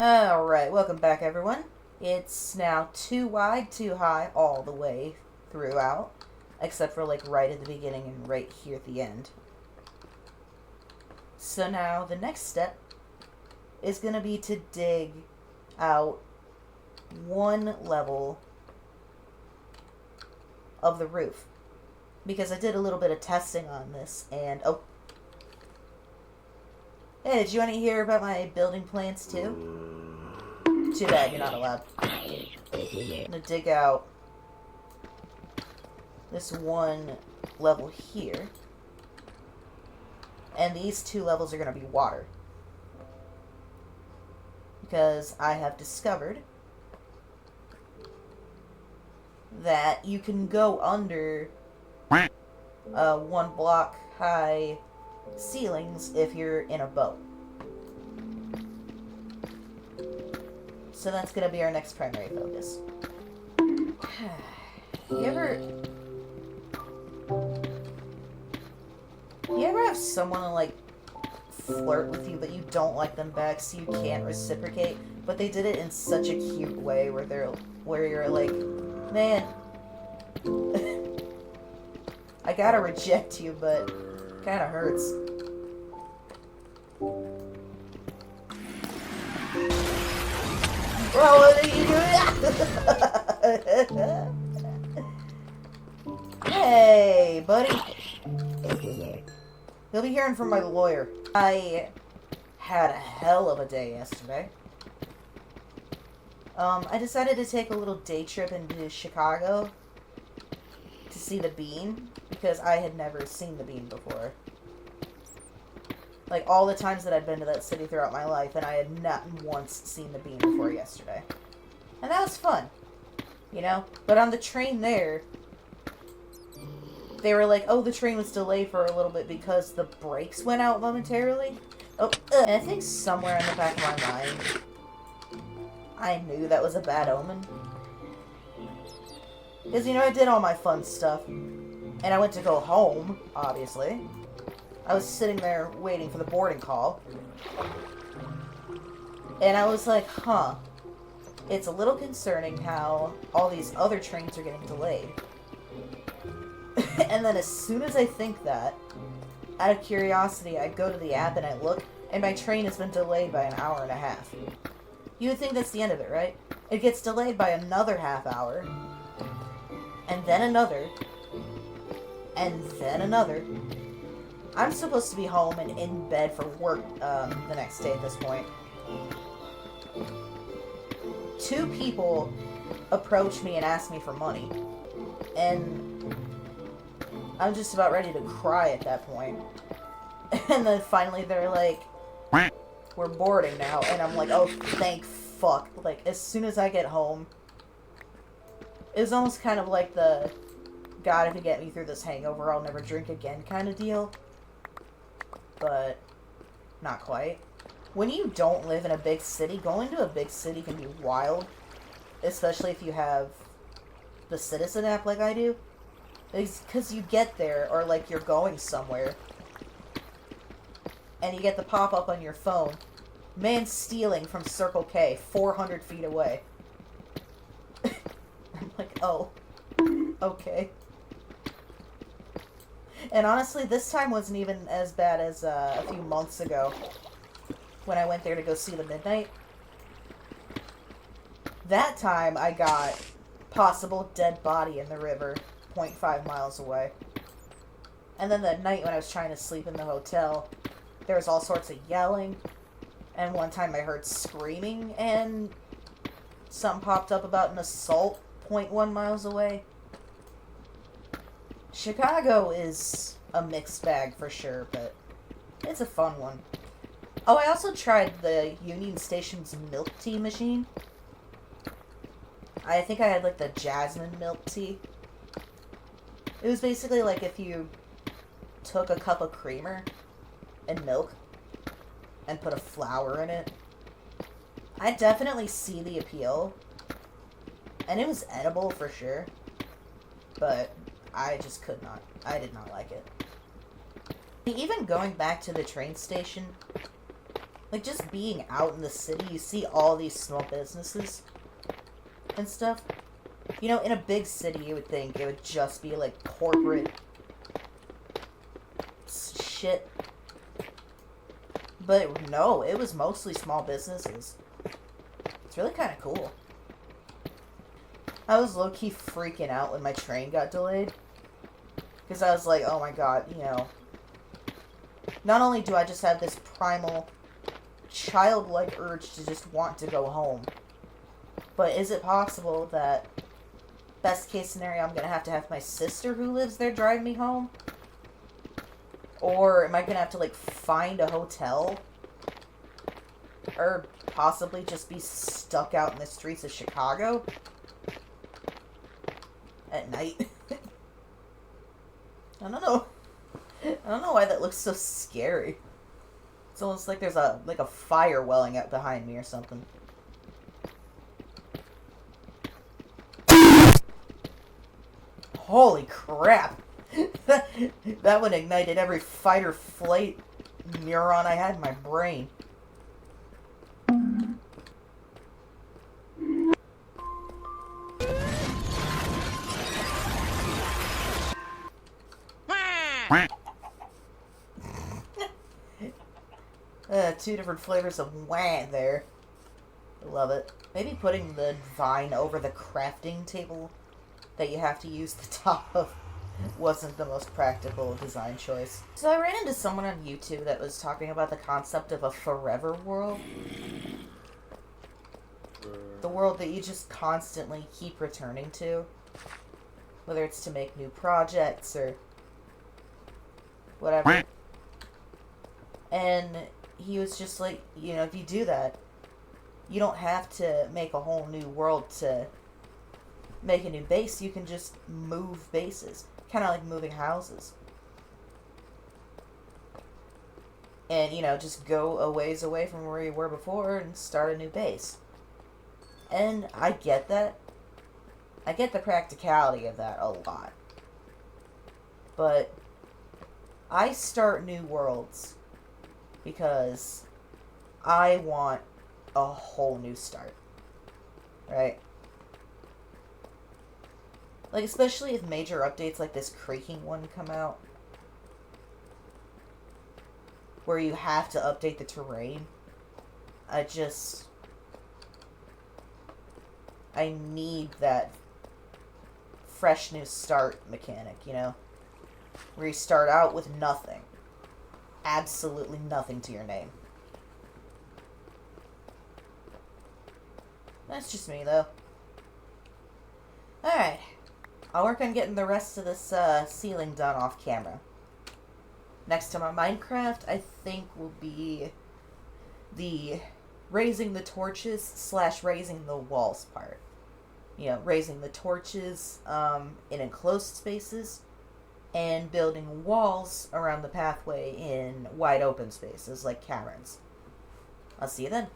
Alright, welcome back everyone. It's now too wide, too high, all the way throughout. Except for like right at the beginning and right here at the end. So now the next step is going to be to dig out one level of the roof. Because I did a little bit of testing on this and... Oh. Hey, did you want to hear about my building plans too? Too bad, you're not allowed. I'm gonna dig out this one level here. And these two levels are gonna be water. Because I have discovered that you can go under 1 block high ceilings if you're in a boat. So that's gonna be our next primary focus. You ever have someone like flirt with you but you don't like them back so you can't reciprocate, but they did it in such a cute way where you're like, man, I gotta reject you, but kinda hurts. Well, what are you doing? Hey, buddy. You'll be hearing from my lawyer. I had a hell of a day yesterday. I decided to take a little day trip into Chicago to see the Bean, because I had never seen the Bean before. Like, all the times that I'd been to that city throughout my life, and I had not once seen the Bean before yesterday. And that was fun, you know? But on the train there, they were like, oh, the train was delayed for a little bit because the brakes went out momentarily. Oh, and I think somewhere in the back of my mind, I knew that was a bad omen. Because, you know, I did all my fun stuff, and I went to go home, obviously. I was sitting there waiting for the boarding call. And I was like, huh. It's a little concerning how all these other trains are getting delayed. And then as soon as I think that, out of curiosity, I go to the app and I look, and my train has been delayed by an hour and a half. You would think that's the end of it, right? It gets delayed by another half hour. And then another. And then another. I'm supposed to be home and in bed for work the next day at this point. 2 people approached me and asked me for money. And I'm just about ready to cry at that point. And then finally they're like, we're boarding now. And I'm like, oh, thank fuck. Like, as soon as I get home, it's almost kind of like the God, if you get me through this hangover, I'll never drink again kind of deal. But not quite. When you don't live in a big city, going to a big city can be wild. Especially if you have the Citizen app like I do. It's because you get there, or like you're going somewhere, and you get the pop-up on your phone. Man stealing from Circle K, 400 feet away. I'm like, oh, okay. And honestly, this time wasn't even as bad as a few months ago when I went there to go see the Midnight. That time I got possible dead body in the river 0.5 miles away. And then the night when I was trying to sleep in the hotel, there was all sorts of yelling. And one time I heard screaming and something popped up about an assault 0.1 miles away. Chicago is a mixed bag for sure, but it's a fun one. Oh, I also tried the Union Station's milk tea machine. I think I had like the jasmine milk tea. It was basically like if you took a cup of creamer and milk and put a flower in it. I definitely see the appeal. And it was edible for sure. But I just could not. I did not like it. Even going back to the train station, Like, just being out in the city, you see all these small businesses and stuff. You know, in a big city, you would think it would just be, like, corporate shit. But no, it was mostly small businesses. It's really kind of cool. I was low-key freaking out when my train got delayed. Because I was like, oh my god, you know. Not only do I just have this primal, childlike urge to just want to go home, but is it possible that, best case scenario, I'm going to have my sister who lives there drive me home? Or am I going to have to, like, find a hotel? Or possibly just be stuck out in the streets of Chicago? At night? I don't know. I don't know why that looks so scary. It's almost like there's a fire welling up behind me or something. Holy crap! That one ignited every fight or flight neuron I had in my brain. Two different flavors of wah there. I love it. Maybe putting the vine over the crafting table that you have to use the top of wasn't the most practical design choice. So I ran into someone on YouTube that was talking about the concept of a forever world. The world that you just constantly keep returning to. Whether it's to make new projects or whatever. And he was just like, you know, if you do that, you don't have to make a whole new world to make a new base. You can just move bases. Kind of like moving houses. And, you know, just go a ways away from where you were before and start a new base. And I get that. I get the practicality of that a lot. But I start new worlds because I want a whole new start. Right? Like, especially if major updates like this creaking one come out. Where you have to update the terrain. I need that fresh new start mechanic, you know? Where you start out with nothing. Absolutely nothing to your name. That's just me, though. Alright. I'll work on getting the rest of this ceiling done off camera. Next to my Minecraft, I think will be the raising the torches / raising the walls part. You know, raising the torches in enclosed spaces and building walls around the pathway in wide open spaces like caverns. I'll see you then.